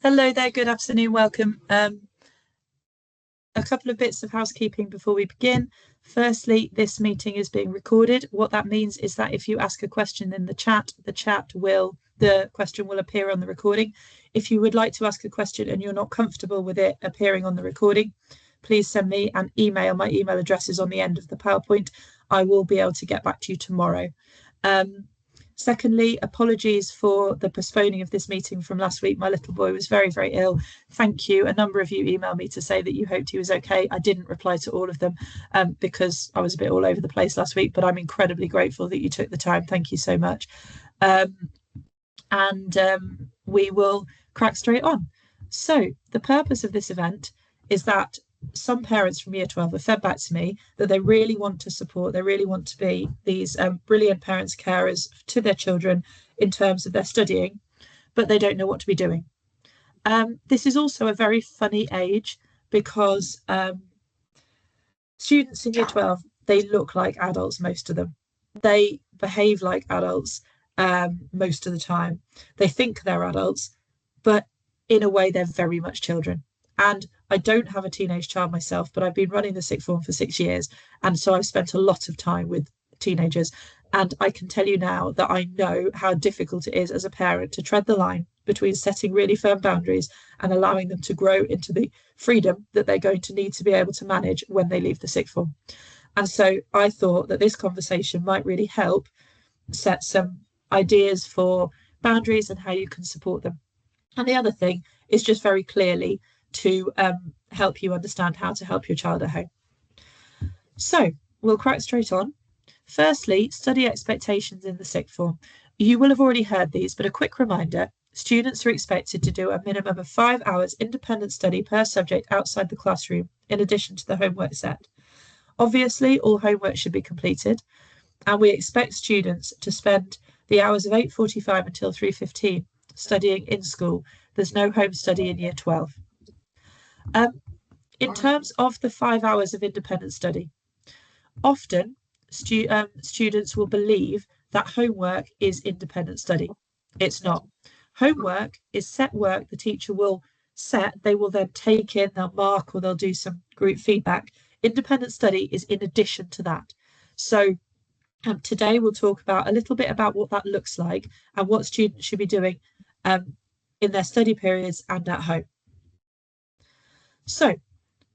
Hello there, good afternoon, welcome. A couple of bits of housekeeping before we begin. Firstly, this meeting is being recorded. What that means is that if you ask a question in the question will appear on the recording. If you would like to ask a question and you're not comfortable with it appearing on the recording, please send me an email. My email address is on the end of the PowerPoint. I will be able to get back to you tomorrow. Secondly, apologies for the postponing of this meeting from last week. My little boy was very, very ill. Thank you. A number of you emailed me to say that you hoped he was okay. I didn't reply to all of them because I was a bit all over the place last week, but I'm incredibly grateful that you took the time. Thank you so much. We will crack straight on. So the purpose of this event is that some parents from year 12 have fed back to me that they really want to support, they really want to be these brilliant parents, carers to their children in terms of their studying, but they don't know what to be doing. This is also a very funny age because students in year 12, they look like adults, most of them. They behave like adults most of the time. They think they're adults, but in a way, they're very much children. And I don't have a teenage child myself, but I've been running the sixth form for 6 years. And so I've spent a lot of time with teenagers. And I can tell you now that I know how difficult it is as a parent to tread the line between setting really firm boundaries and allowing them to grow into the freedom that they're going to need to be able to manage when they leave the sixth form. And so I thought that this conversation might really help set some ideas for boundaries and how you can support them. And the other thing is just very clearly to help you understand how to help your child at home. So we'll crack straight on. Firstly, study expectations in the sixth form. You will have already heard these, but a quick reminder, students are expected to do a minimum of 5 hours independent study per subject outside the classroom, in addition to the homework set. Obviously, all homework should be completed, and we expect students to spend the hours of 8:45 until 3:15 studying in school. There's no home study in year 12. In terms of the 5 hours of independent study, often students will believe that homework is independent study. It's not. Homework is set work the teacher will set. They will then take in, they'll mark, or they'll do some group feedback. Independent study is in addition to that. So today we'll talk about a little bit about what that looks like and what students should be doing in their study periods and at home. So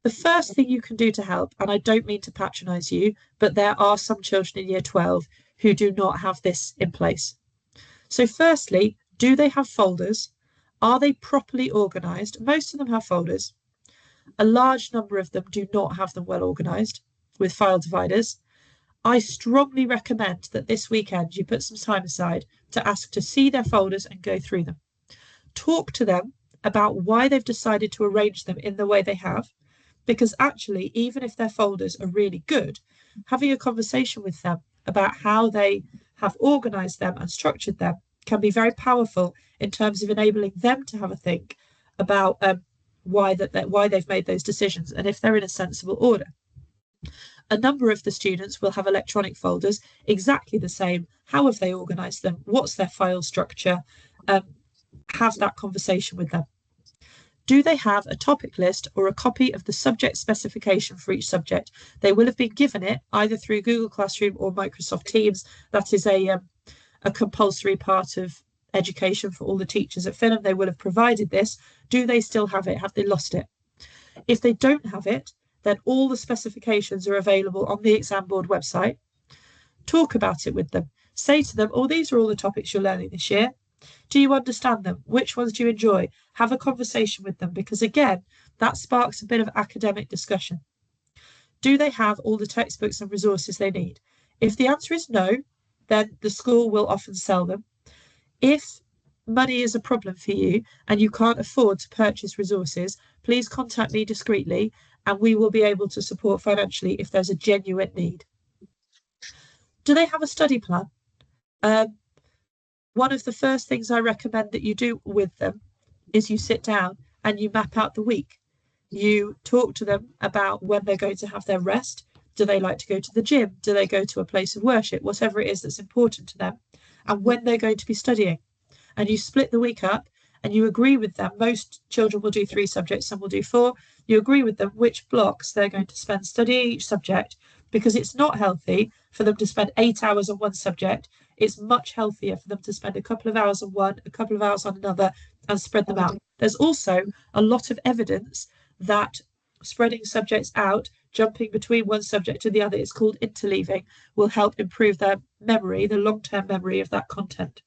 the first thing you can do to help, and I don't mean to patronise you, but there are some children in year 12 who do not have this in place. So firstly, do they have folders? Are they properly organised? Most of them have folders. A large number of them do not have them well organised with file dividers. I strongly recommend that this weekend you put some time aside to ask to see their folders and go through them. Talk to them about why they've decided to arrange them in the way they have, because actually, even if their folders are really good, having a conversation with them about how they have organised them and structured them can be very powerful in terms of enabling them to have a think about why they've made those decisions and if they're in a sensible order. A number of the students will have electronic folders, exactly the same. How have they organised them? What's their file structure? Have that conversation with them. Do they have a topic list or a copy of the subject specification for each subject? They will have been given it either through Google Classroom or Microsoft Teams. That is a compulsory part of education for all the teachers at Finham. They will have provided this. Do they still have it? Have they lost it? If they don't have it, then all the specifications are available on the exam board website. Talk about it with them. Say to them, oh, these are all the topics you're learning this year. Do you understand them? Which ones do you enjoy? Have a conversation with them, because again, that sparks a bit of academic discussion. Do they have all the textbooks and resources they need? If the answer is no, then the school will often sell them. If money is a problem for you and you can't afford to purchase resources, please contact me discreetly and we will be able to support financially if there's a genuine need. Do they have a study plan? One of the first things I recommend that you do with them is you sit down and you map out the week. You talk to them about when they're going to have their rest. Do they like to go to the gym? Do they go to a place of worship? Whatever it is that's important to them. And when they're going to be studying. And you split the week up and you agree with them. Most children will do 3 subjects, some will do 4. You agree with them which blocks they're going to spend studying each subject, because it's not healthy for them to spend 8 hours on one subject. It's much healthier for them to spend a couple of hours on one, a couple of hours on another, and spread them out. There's also a lot of evidence that spreading subjects out, jumping between one subject to the other, it's called interleaving, will help improve their memory, the long-term memory of that content.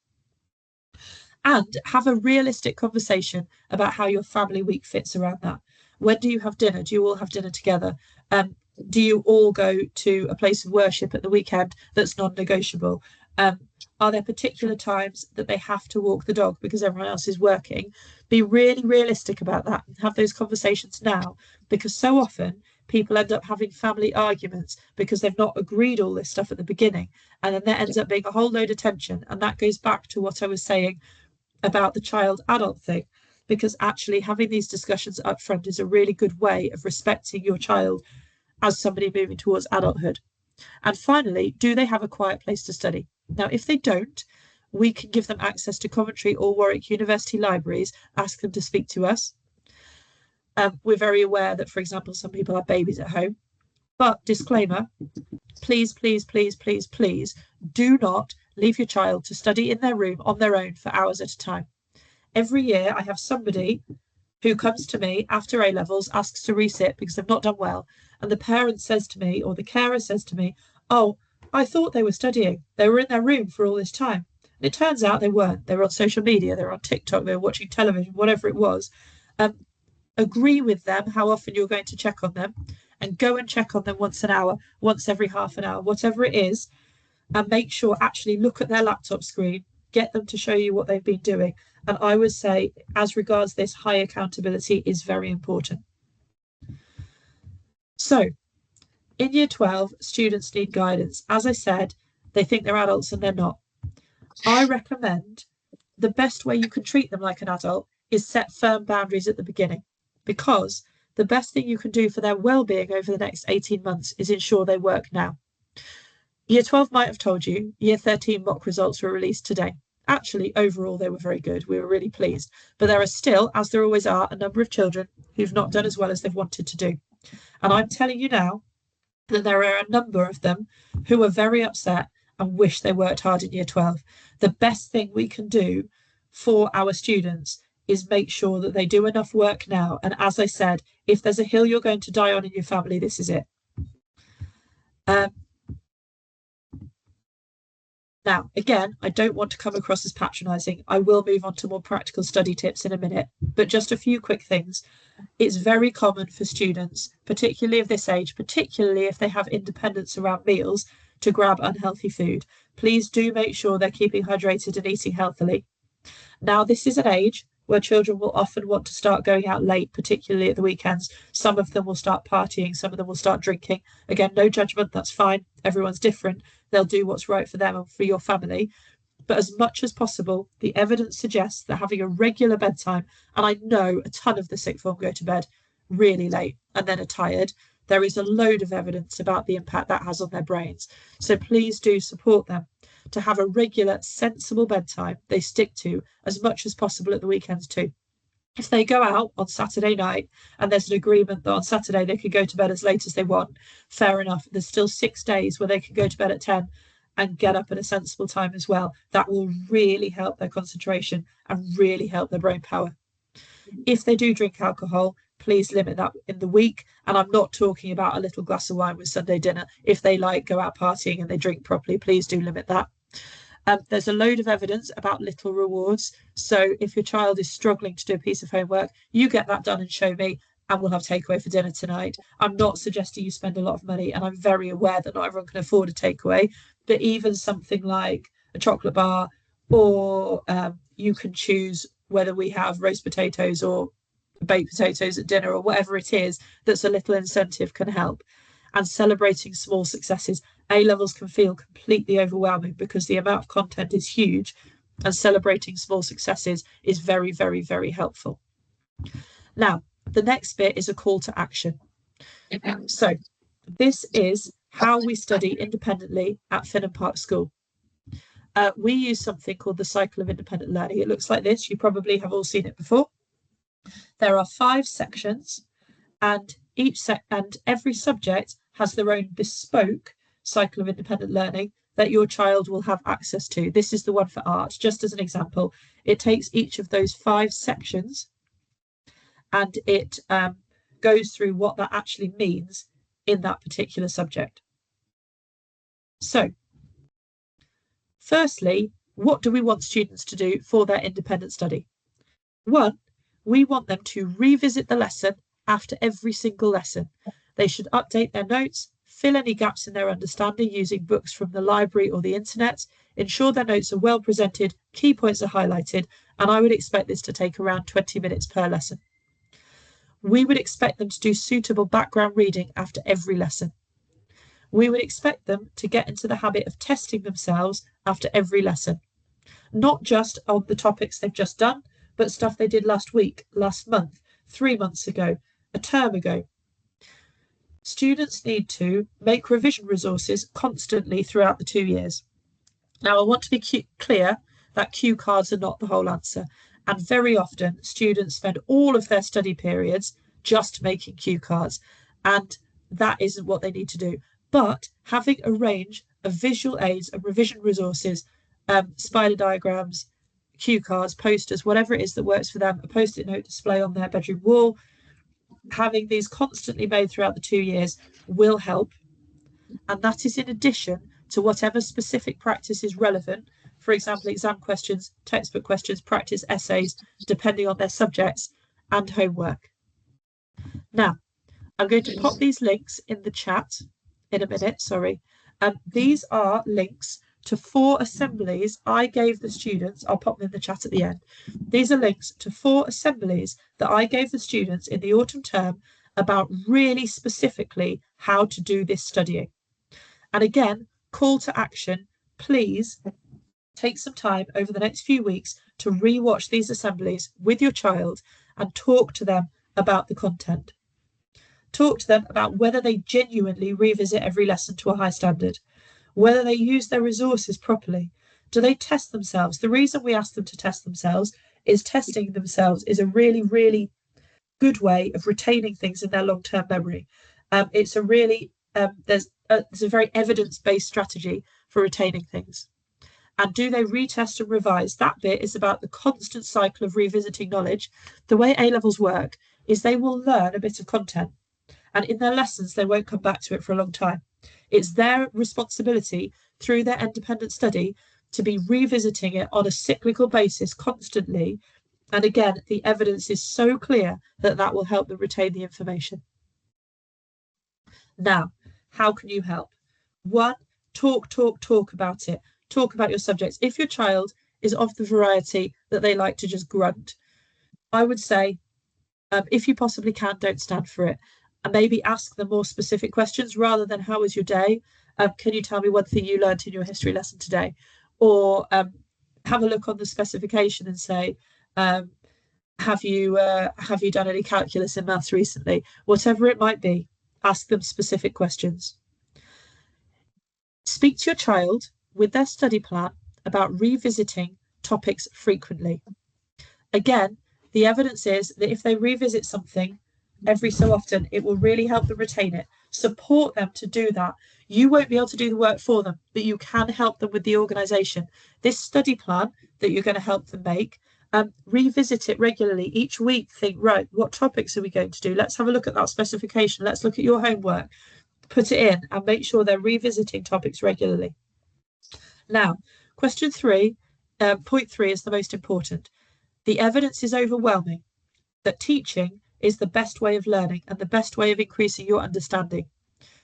And have a realistic conversation about how your family week fits around that. When do you have dinner? Do you all have dinner together? Do you all go to a place of worship at the weekend that's non-negotiable? Are there particular times that they have to walk the dog because everyone else is working? Be really realistic about that and have those conversations now, because so often people end up having family arguments because they've not agreed all this stuff at the beginning, and then there ends up being a whole load of tension. And that goes back to what I was saying about the child adult thing, because actually having these discussions up front is a really good way of respecting your child as somebody moving towards adulthood. And finally, do they have a quiet place to study? Now, if they don't, we can give them access to Coventry or Warwick University libraries, ask them to speak to us. We're very aware that, for example, some people have babies at home. But disclaimer, please, please, please, please, please do not leave your child to study in their room on their own for hours at a time. Every year I have somebody who comes to me after A-levels, asks to resit because they've not done well. And the parent says to me, or the carer says to me, oh, I thought they were studying. They were in their room for all this time. And it turns out they weren't. They were on social media, they were on TikTok, they were watching television, whatever it was. Agree with them how often you're going to check on them, and go and check on them once an hour, once every half an hour, whatever it is, and make sure, actually look at their laptop screen, get them to show you what they've been doing. And I would say, as regards this, high accountability is very important. So in year 12, students need guidance. As I said, they think they're adults and they're not. I recommend the best way you can treat them like an adult is set firm boundaries at the beginning, because the best thing you can do for their well-being over the next 18 months is ensure they work now. Year 12 might have told you year 13 mock results were released today. Actually, overall, they were very good. We were really pleased. But there are still, as there always are, a number of children who've not done as well as they've wanted to do. And I'm telling you now that there are a number of them who are very upset and wish they worked hard in year 12. The best thing we can do for our students is make sure that they do enough work now. And as I said, if there's a hill you're going to die on in your family, this is it. Now, again, I don't want to come across as patronising. I will move on to more practical study tips in a minute, but just a few quick things. It's very common for students, particularly of this age, particularly if they have independence around meals, to grab unhealthy food. Please do make sure they're keeping hydrated and eating healthily. Now, this is an age where children will often want to start going out late, particularly at the weekends. Some of them will start partying, some of them will start drinking. Again, no judgment, that's fine. Everyone's different. They'll do what's right for them and for your family. But as much as possible, the evidence suggests that having a regular bedtime, and I know a ton of the sixth form go to bed really late and then are tired, there is a load of evidence about the impact that has on their brains. So please do support them to have a regular, sensible bedtime they stick to as much as possible at the weekends too. If they go out on Saturday night and there's an agreement that on Saturday they could go to bed as late as they want, fair enough. There's still 6 days where they can go to bed at 10 and get up at a sensible time as well. That will really help their concentration and really help their brain power. If they do drink alcohol, please limit that in the week. And I'm not talking about a little glass of wine with Sunday dinner. If they go out partying and they drink properly, please do limit that. There's a load of evidence about little rewards. So if your child is struggling to do a piece of homework, you get that done and show me, and we'll have takeaway for dinner tonight. I'm not suggesting you spend a lot of money, and I'm very aware that not everyone can afford a takeaway, but even something like a chocolate bar, or you can choose whether we have roast potatoes or baked potatoes at dinner, or whatever it is that's a little incentive can help. And celebrating small successes. A-levels can feel completely overwhelming because the amount of content is huge, and celebrating small successes is very, very, very helpful. Now, the next bit is a call to action. So this is how we study independently at Finham Park School. we use something called the cycle of independent learning. It looks like this. You probably have all seen it before. There are 5 sections, and every subject has their own bespoke cycle of independent learning that your child will have access to. This is the one for art, just as an example. It takes each of those 5 sections and it goes through what that actually means in that particular subject. So, firstly, what do we want students to do for their independent study? 1, we want them to revisit the lesson after every single lesson. They should update their notes, fill any gaps in their understanding using books from the library or the internet, ensure their notes are well presented, key points are highlighted, and I would expect this to take around 20 minutes per lesson. We would expect them to do suitable background reading after every lesson. We would expect them to get into the habit of testing themselves after every lesson, not just on the topics they've just done, but stuff they did last week, last month, 3 months ago, a term ago. Students need to make revision resources constantly throughout the 2 years. Now, I want to be clear that cue cards are not the whole answer. And very often, students spend all of their study periods just making cue cards. And that isn't what they need to do. But having a range of visual aids and revision resources, spider diagrams, cue cards, posters, whatever it is that works for them, a post-it note display on their bedroom wall, having these constantly made throughout the 2 years will help. And that is in addition to whatever specific practice is relevant. For example, exam questions, textbook questions, practice essays, depending on their subjects, and homework. Now, I'm going to pop these links in the chat in a minute, sorry. These are links to 4 assemblies I gave the students. I'll pop them in the chat at the end. These are links to 4 assemblies that I gave the students in the autumn term about really specifically how to do this studying. And again, call to action, please take some time over the next few weeks to re-watch these assemblies with your child and talk to them about the content. Talk to them about whether they genuinely revisit every lesson to a high standard, whether they use their resources properly. Do they test themselves? The reason we ask them to test themselves is testing themselves is a really, really good way of retaining things in their long-term memory. It's a really, there's a very evidence-based strategy for retaining things. And do they retest and revise? That bit is about the constant cycle of revisiting knowledge. The way A-levels work is they will learn a bit of content, and in their lessons, they won't come back to it for a long time. It's their responsibility through their independent study to be revisiting it on a cyclical basis constantly. And again, the evidence is so clear that that will help them retain the information. Now, how can you help? 1, talk about it. Talk about your subjects. If your child is of the variety that they like to just grunt, I would say, if you possibly can, don't stand for it. And maybe ask them more specific questions rather than how was your day? Can you tell me one thing you learned in your history lesson today? Or have a look on the specification and say, have you done any calculus in maths recently? Whatever it might be, ask them specific questions. Speak to your child with their study plan about revisiting topics frequently. Again, the evidence is that if they revisit something every so often, it will really help them retain it. Support them to do that. You won't be able to do the work for them, but you can help them with the organisation. This study plan that you're going to help them make, revisit it regularly. Each week, think, right, what topics are we going to do? Let's have a look at that specification. Let's look at your homework. Put it in and make sure they're revisiting topics regularly. Now, question 3, point 3 is the most important. The evidence is overwhelming that teaching is the best way of learning and the best way of increasing your understanding.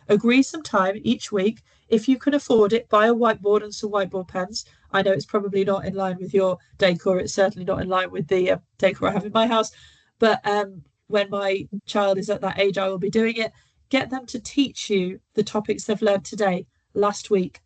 Agree some time each week. If you can afford it, buy a whiteboard and some whiteboard pens. I know it's probably not in line with your decor. It's certainly not in line with the decor I have in my house. But when my child is at that age, I will be doing it. Get them to teach you the topics they've learned today, last week,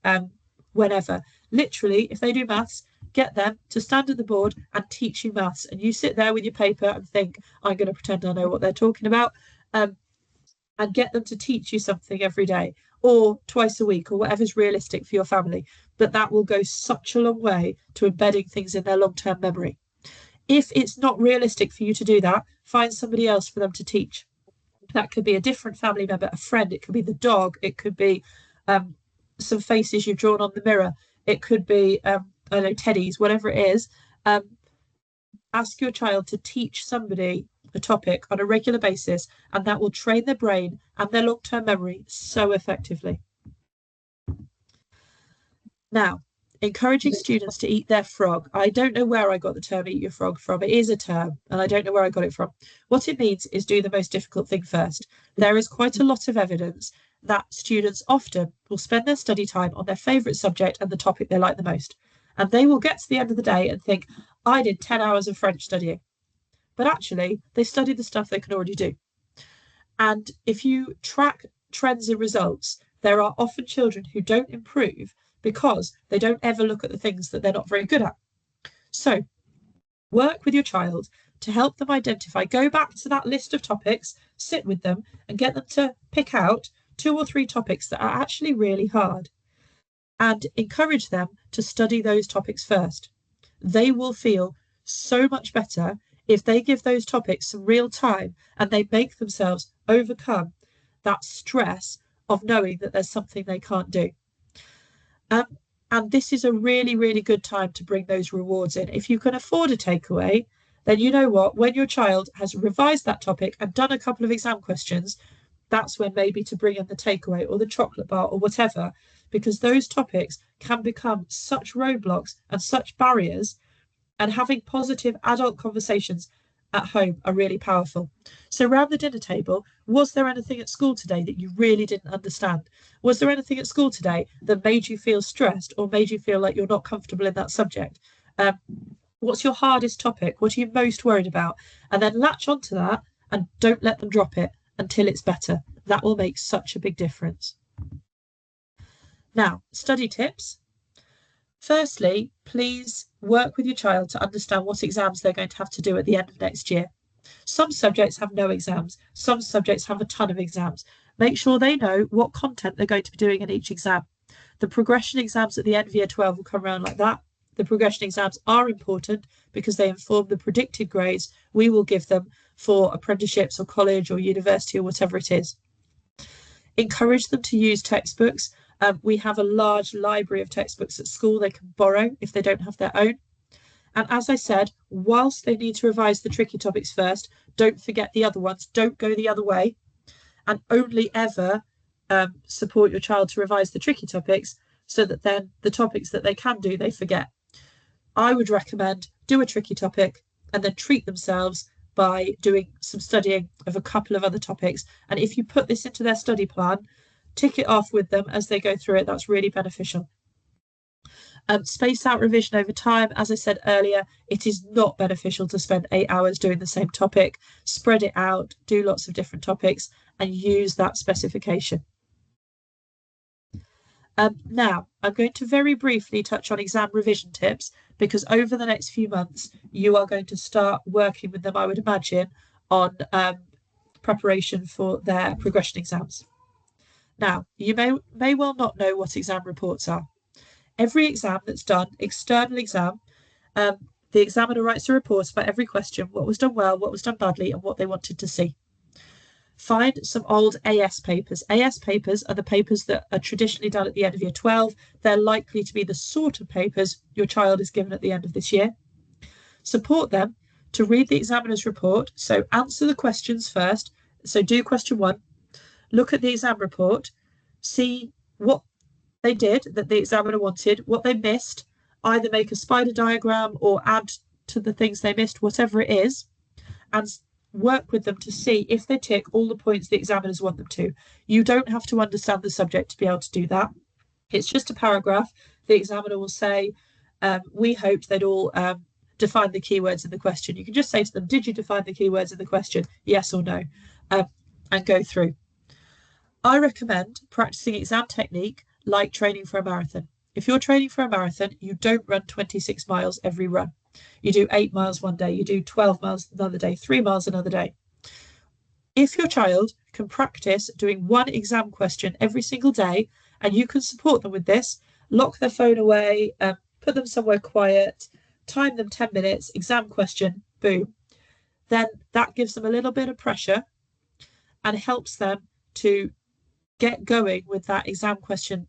whenever. Literally, if they do maths, get them to stand at the board and teach you maths. And you sit there with your paper and think, I'm going to pretend I know what they're talking about. And get them to teach you something every day. or twice a week or whatever's realistic for your family. But that will go such a long way to embedding things in their long-term memory. If it's not realistic for you to do that, find somebody else for them to teach. That could be a different family member, a friend, it could be the dog, it could be some faces you've drawn on the mirror, it could be, I don't know, teddies, whatever it is. Ask your child to teach somebody a topic on a regular basis, and that will train their brain and their long-term memory so effectively. Now, encouraging students to eat their frog. I don't know where I got the term eat your frog from. It is a term, and I don't know where I got it from. What it means is do the most difficult thing first. There is quite a lot of evidence that students often will spend their study time on their favourite subject and the topic they like the most. And they will get to the end of the day and think, I did 10 hours of French studying. But actually, they studied the stuff they can already do. And if you track trends in results, there are often children who don't improve because they don't ever look at the things that they're not very good at. So work with your child to help them identify, go back to that list of topics, sit with them and get them to pick out 2 or 3 topics that are actually really hard and encourage them to study those topics first. They will feel so much better if they give those topics some real time and they make themselves overcome that stress of knowing that there's something they can't do. And this is a really, really good time to bring those rewards in. If you can afford a takeaway, then you know what, when your child has revised that topic and done a couple of exam questions, that's when maybe to bring in the takeaway or the chocolate bar or whatever, because those topics can become such roadblocks and such barriers, and having positive adult conversations at home are really powerful. So around the dinner table, was there anything at school today that you really didn't understand? Was there anything at school today that made you feel stressed or made you feel like you're not comfortable in that subject? What's your hardest topic? What are you most worried about? And then latch onto that and don't let them drop it until it's better. That will make such a big difference. Now, study tips. Firstly, please work with your child to understand what exams they're going to have to do at the end of next year. Some subjects have no exams. Some subjects have a ton of exams. Make sure they know what content they're going to be doing in each exam. The progression exams at the end of year 12 will come around like that. The progression exams are important because they inform the predicted grades we will give them for apprenticeships or college or university or whatever it is. Encourage them to use textbooks. We have a large library of textbooks at school they can borrow if they don't have their own. And as I said, whilst they need to revise the tricky topics first, don't forget the other ones. Don't go the other way, and only ever support your child to revise the tricky topics so that then the topics that they can do, they forget. I would recommend do a tricky topic and then treat themselves by doing some studying of a couple of other topics. And if you put this into their study plan, tick it off with them as they go through it. That's really beneficial. Space out revision over time. As I said earlier, it is not beneficial to spend 8 hours doing the same topic. Spread it out, do lots of different topics and use that specification. Now, I'm going to very briefly touch on exam revision tips because over the next few months, you are going to start working with them, I would imagine, on preparation for their progression exams. Now, you may well not know what exam reports are. Every exam that's done, external exam, the examiner writes a report about every question, what was done well, what was done badly, and what they wanted to see. Find some old AS papers. AS papers are the papers that are traditionally done at the end of year 12. They're likely to be the sort of papers your child is given at the end of this year. Support them to read the examiner's report. So answer the questions first. So do question 1. Look at the exam report, see what they did that the examiner wanted, what they missed, either make a spider diagram or add to the things they missed, whatever it is, and work with them to see if they tick all the points the examiners want them to. You don't have to understand the subject to be able to do that. It's just a paragraph. The examiner will say, we hoped they'd all define the keywords in the question. You can just say to them, did you define the keywords in the question? Yes or no, and go through. I recommend practicing exam technique like training for a marathon. If you're training for a marathon, you don't run 26 miles every run. You do 8 miles one day, you do 12 miles another day, 3 miles another day. If your child can practice doing one exam question every single day, and you can support them with this, lock their phone away, put them somewhere quiet, time them 10 minutes, exam question, boom, then that gives them a little bit of pressure and helps them to get going with that exam question,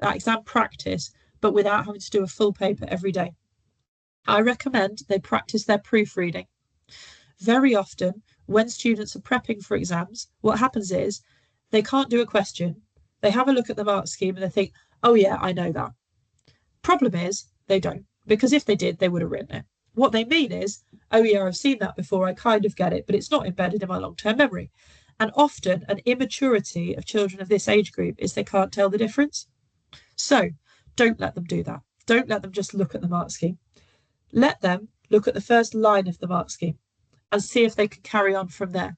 that exam practice, but without having to do a full paper every day. I recommend they practice their proofreading. Very often, when students are prepping for exams, what happens is they can't do a question. They have a look at the mark scheme and they think, oh, yeah, I know that. Problem is, they don't, because if they did, they would have written it. What they mean is, oh, yeah, I've seen that before, I kind of get it, but it's not embedded in my long-term memory. And often, an immaturity of children of this age group is they can't tell the difference. So don't let them do that. Don't let them just look at the mark scheme. Let them look at the first line of the mark scheme and see if they can carry on from there.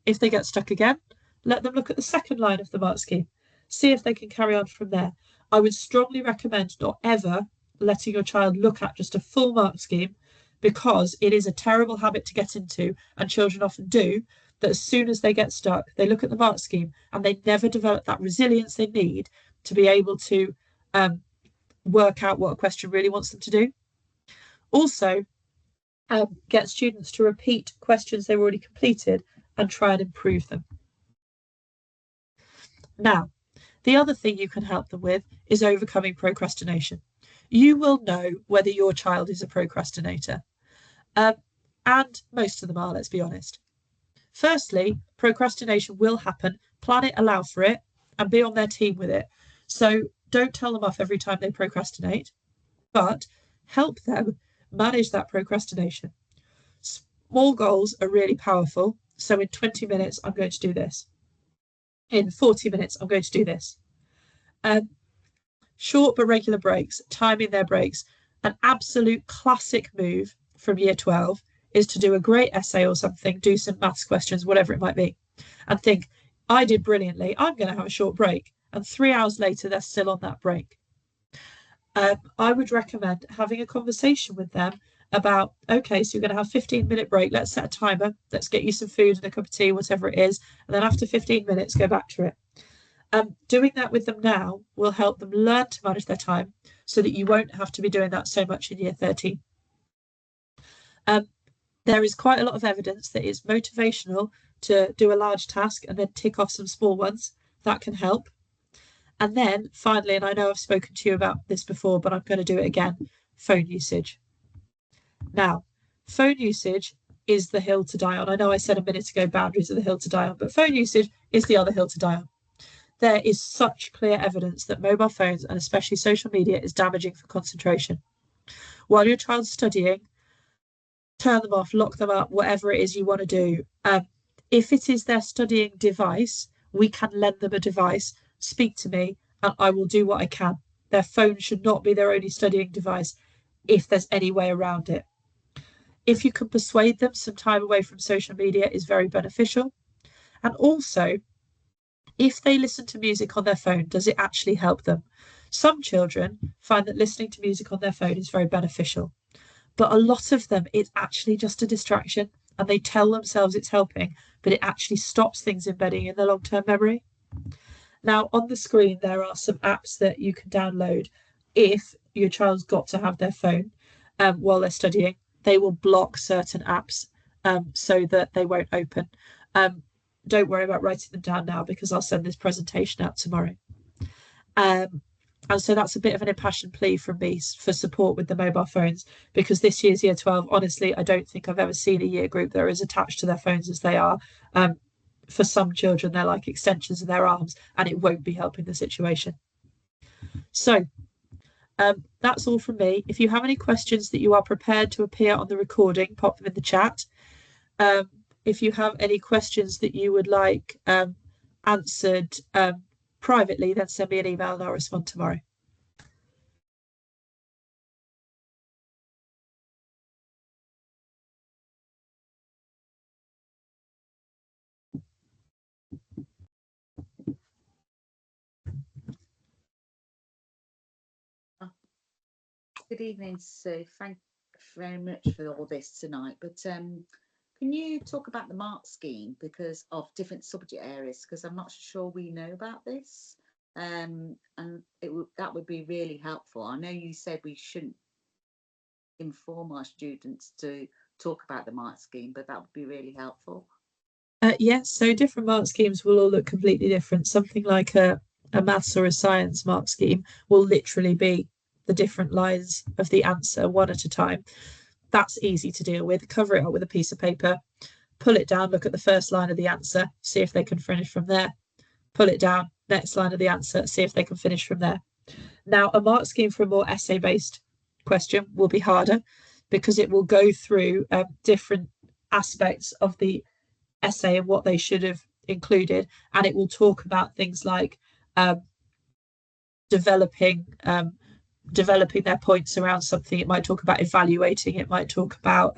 If they get stuck again, let them look at the second line of the mark scheme, see if they can carry on from there. I would strongly recommend not ever letting your child look at just a full mark scheme, because it is a terrible habit to get into, and children often do, that as soon as they get stuck, they look at the mark scheme and they never develop that resilience they need to be able to work out what a question really wants them to do. Also, get students to repeat questions they've already completed and try and improve them. Now, the other thing you can help them with is overcoming procrastination. You will know whether your child is a procrastinator, and most of them are, let's be honest. Firstly, procrastination will happen. Plan it, allow for it, and be on their team with it. So don't tell them off every time they procrastinate, but help them manage that procrastination. Small goals are really powerful. So in 20 minutes, I'm going to do this. In 40 minutes, I'm going to do this. Short but regular breaks, timing their breaks. An absolute classic move from year 12 is to do a great essay or something, do some maths questions, whatever it might be, and think, I did brilliantly, I'm going to have a short break. And 3 hours later, they're still on that break. I would recommend having a conversation with them about, okay, so you're going to have a 15-minute break. Let's set a timer. Let's get you some food and a cup of tea, whatever it is. And then after 15 minutes, go back to it. Doing that with them now will help them learn to manage their time so that you won't have to be doing that so much in year 13. There is quite a lot of evidence that it's motivational to do a large task and then tick off some small ones. That can help. And then finally, and I know I've spoken to you about this before, but I'm going to do it again, phone usage. Now, phone usage is the hill to die on. I know I said a minute ago boundaries are the hill to die on, but phone usage is the other hill to die on. There is such clear evidence that mobile phones, and especially social media, is damaging for concentration. While your child's studying, turn them off, lock them up, whatever it is you want to do. If it is their studying device, we can lend them a device. Speak to me and I will do what I can. Their phone should not be their only studying device if there's any way around it. If you can persuade them, some time away from social media is very beneficial. And also, if they listen to music on their phone, does it actually help them? Some children find that listening to music on their phone is very beneficial, but a lot of them, it's actually just a distraction, and they tell themselves it's helping, but it actually stops things embedding in their long-term memory. Now, on the screen, there are some apps that you can download if your child's got to have their phone while they're studying. They will block certain apps so that they won't open. Don't worry about writing them down now, because I'll send this presentation out tomorrow. And so that's a bit of an impassioned plea from me for support with the mobile phones, because this year's year 12, honestly, I don't think I've ever seen a year group that are as attached to their phones as they are. For some children, they're like extensions of their arms, and it won't be helping the situation. So that's all from me. If you have any questions that you are prepared to appear on the recording, pop them in the chat. If you have any questions that you would like answered privately, then send me an email and I'll respond tomorrow. Good evening, Sue. Thank you very much for all this tonight. But Can you talk about the mark scheme because of different subject areas? Because I'm not sure we know about this. And that would be really helpful. I know you said we shouldn't inform our students to talk about the mark scheme, but that would be really helpful. Yes, so different mark schemes will all look completely different. Something like a maths or a science mark scheme will literally be the different lines of the answer one at a time. That's easy to deal with. Cover it up with a piece of paper, pull it down, look at the first line of the answer, see if they can finish from there. Pull it down, next line of the answer, see if they can finish from there. Now, a mark scheme for a more essay-based question will be harder because it will go through different aspects of the essay and what they should have included, and it will talk about things like developing developing their points around something. It might talk about evaluating, it might talk about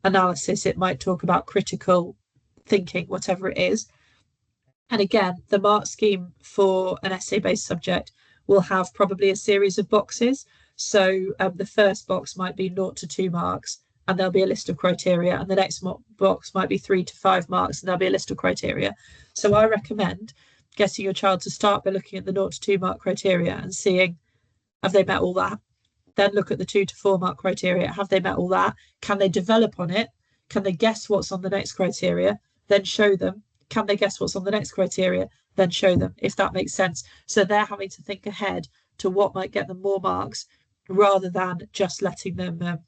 analysis, it might talk about critical thinking, whatever it is. And again, the mark scheme for an essay-based subject will have probably a series of boxes. So the first box might be 0 to 2 marks, and there'll be a list of criteria. And the next box might be 3 to 5 marks, and there'll be a list of criteria. So I recommend getting your child to start by looking at the 0 to 2 mark criteria and seeing, have they met all that? Then look at the 2 to 4 mark criteria. Have they met all that? Can they develop on it? Can they guess what's on the next criteria? Then show them. Can they guess what's on the next criteria? Then show them, if that makes sense. So they're having to think ahead to what might get them more marks rather than just letting them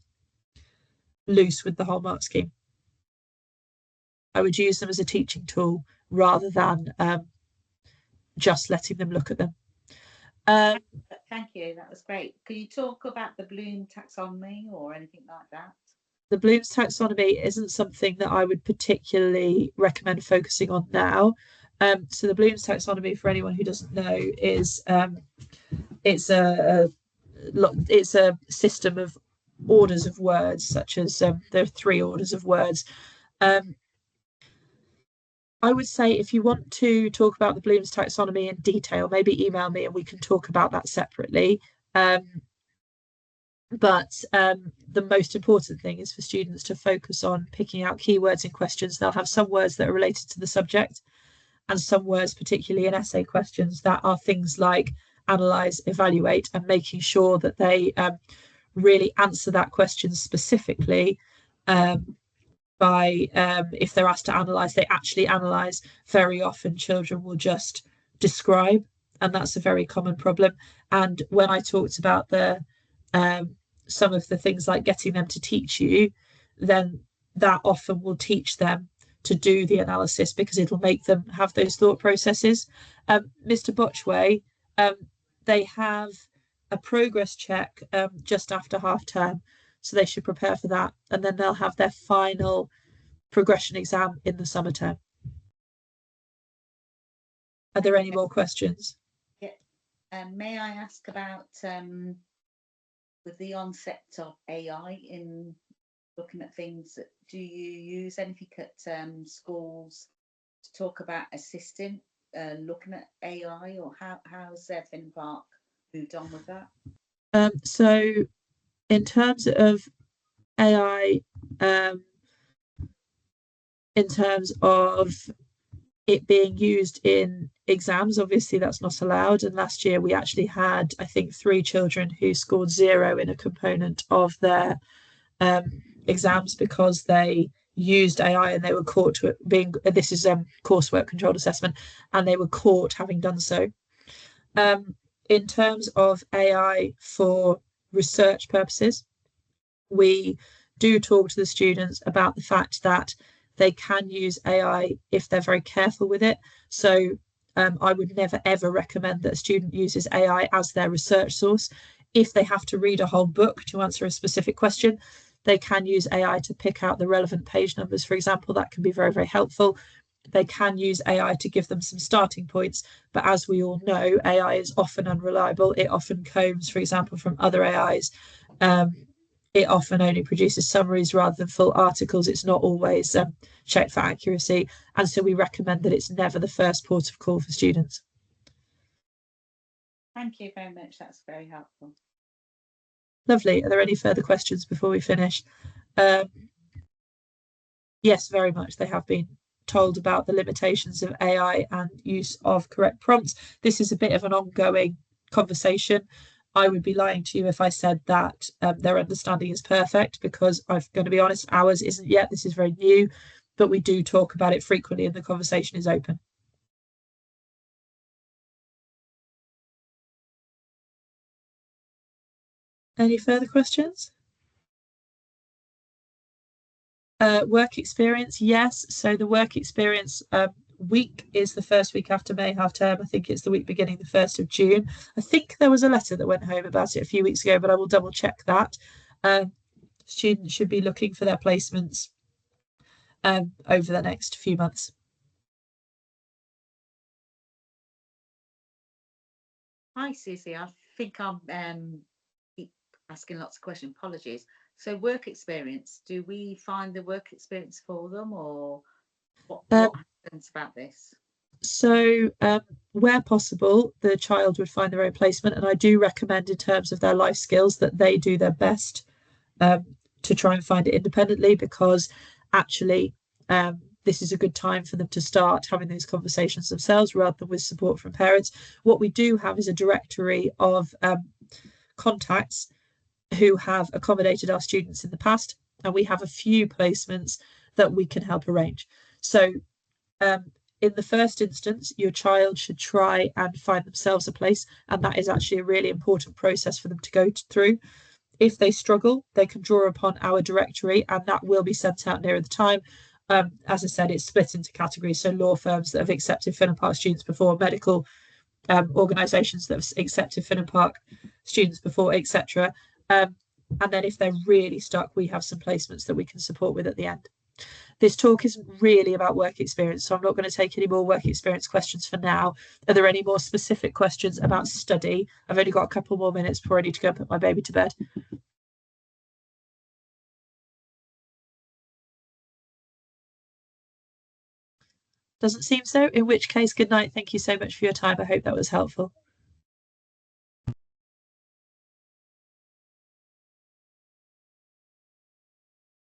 loose with the whole mark scheme. I would use them as a teaching tool rather than just letting them look at them. Thank you. That was great. Can you talk about the Bloom taxonomy or anything like that? The Bloom's taxonomy isn't something that I would particularly recommend focusing on now. So the Bloom's taxonomy, for anyone who doesn't know, is it's a system of orders of words, such as there are 3 orders of words. I would say if you want to talk about the Bloom's taxonomy in detail, maybe email me and we can talk about that separately. But the most important thing is for students to focus on picking out keywords in questions. They'll have some words that are related to the subject and some words, particularly in essay questions, that are things like analyse, evaluate, and making sure that they really answer that question specifically by if they're asked to analyse, they actually analyse. Very often children will just describe, and that's a very common problem. And when I talked about the some of the things like getting them to teach you, then that often will teach them to do the analysis because it'll make them have those thought processes. Mr. Botchway, they have a progress check just after half term, so they should prepare for that, and then they'll have their final progression exam in the summer term. Are there any more questions? Yeah. May I ask about with the onset of AI in looking at things, do you use anything at schools to talk about assisting looking at AI, or how's Finn Park moved on with that? So in terms of AI, in terms of it being used in exams, obviously that's not allowed. And last year we actually had, I think, 3 children who scored 0 in a component of their exams because they used AI and they were caught to it being, this is coursework controlled assessment, and they were caught having done so. In terms of AI for research purposes, we do talk to the students about the fact that they can use AI if they're very careful with it. So I would never ever recommend that a student uses AI as their research source. If they have to read a whole book to answer a specific question, they can use AI to pick out the relevant page numbers, for example. That can be very, very helpful. They can use AI to give them some starting points, but as we all know, AI is often unreliable. It often combs, for example, from other AIs. It often only produces summaries rather than full articles. It's not always checked for accuracy. And so we recommend that it's never the first port of call for students. Thank you very much. That's very helpful. Lovely. Are there any further questions before we finish? Yes, very much. They have been told about the limitations of AI and use of correct prompts. This is a bit of an ongoing conversation. I would be lying to you if I said that their understanding is perfect, because I'm going to be honest, ours isn't yet. This is very new, but we do talk about it frequently and the conversation is open. Any further questions? Work experience, yes. So the work experience week is the first week after May half term. I think it's the week beginning the 1st of June. I think there was a letter that went home about it a few weeks ago, but I will double check that. Students should be looking for their placements over the next few months. Hi, Susie. I think I'm keep asking lots of questions. Apologies. So, work experience. Do we find the work experience for them, or what happens about this? So, where possible, the child would find their own placement, and I do recommend, in terms of their life skills, that they do their best to try and find it independently, because actually this is a good time for them to start having those conversations themselves rather than with support from parents. What we do have is a directory of contacts who have accommodated our students in the past, and we have a few placements that we can help arrange. So in the first instance, your child should try and find themselves a place, and that is actually a really important process for them to go through. If they struggle, they can draw upon our directory, and that will be sent out nearer the time. As I said, it's split into categories. So law firms that have accepted Finnan Park students before, medical organisations that have accepted Finnan Park students before, etc. And then if they're really stuck, we have some placements that we can support with at the end. This talk isn't really about work experience, so I'm not going to take any more work experience questions for now. Are there any more specific questions about study? I've only got a couple more minutes before I need to go and put my baby to bed. Doesn't seem so, in which case, good night. Thank you so much for your time. I hope that was helpful.